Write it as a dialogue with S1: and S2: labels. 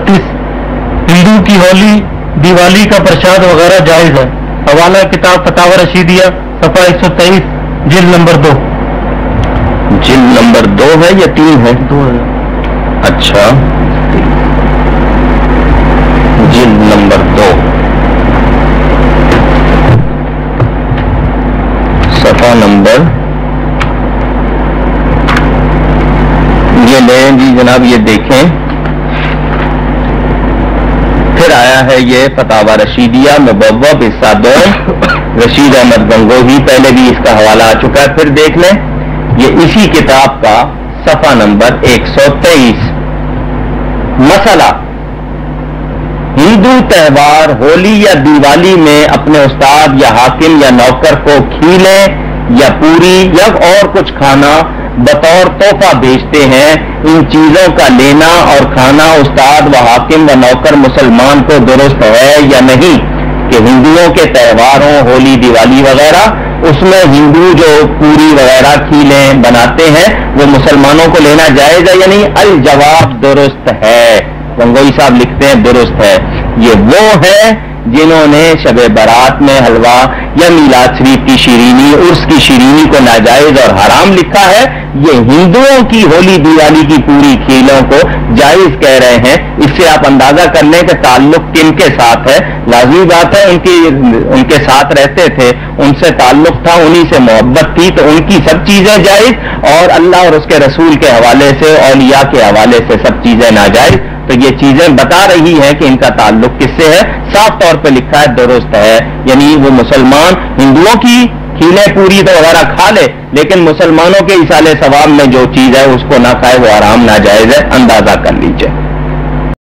S1: 32। ہندو کی ہولی دیوالی کا پرساد وغیرہ جائز ہے؟ حوالہ کتاب فتاوی رشیدیہ صفحہ 123 جلد نمبر 2۔
S2: جلد نمبر 2 ہے یا 3 ہے؟
S1: 2 ہے۔
S2: اچھا، جلد نمبر 2 صفحہ نمبر یہ لیں جی جناب، یہ دیکھیں، پھر آیا ہے یہ فتاوی رشیدیہ مبوب حصہ 2، رشید احمد گنگوہی، پہلے بھی اس کا حوالہ آ چکا ہے، پھر دیکھ لیں، یہ اسی کتاب کا صفحہ نمبر 123۔ مسئلہ: ہندو تہوار ہولی یا دیوالی میں اپنے استاد یا حاکم یا نوکر کو کھیلیں یا پوری یا اور کچھ کھانا بطور تحفہ بھیجتے ہیں، ان چیزوں کا لینا اور کھانا استاد و حاکم و نوکر مسلمان کو درست ہے یا نہیں؟ کہ ہندوؤں کے تہواروں ہولی دیوالی وغیرہ اس میں ہندو جو پوری وغیرہ کھیلیں بناتے ہیں وہ مسلمانوں کو لینا جائز ہے یا نہیں؟ الجواب درست ہے۔ گنگوئی صاحب لکھتے ہیں درست ہے۔ یہ وہ ہے جنہوں نے شب برات میں حلوہ یا میلاد شریف کی شیرینی، عرس کی شیرینی کو ناجائز اور حرام لکھا ہے، یہ ہندوؤں کی ہولی دیوالی کی پوری کھیلوں کو جائز کہہ رہے ہیں۔ اس سے آپ اندازہ کر لیں کہ تعلق کن کے ساتھ ہے۔ لازمی بات ہے ان کے ساتھ رہتے تھے، ان سے تعلق تھا، انہی سے محبت تھی، تو ان کی سب چیزیں جائز، اور اللہ اور اس کے رسول کے حوالے سے، اولیاء کے حوالے سے سب چیزیں ناجائز۔ تو یہ چیزیں بتا رہی ہیں کہ ان کا تعلق کس سے ہے، صاف طور پہ لکھا ہے درست ہے، یعنی وہ مسلمان ہندوؤں کی کھیلیں پوری تو وغیرہ کھا لے، لیکن مسلمانوں کے ایصال ثواب میں جو چیز ہے اس کو نہ کھائے، وہ حرام ناجائز ہے، اندازہ کر لیجئے۔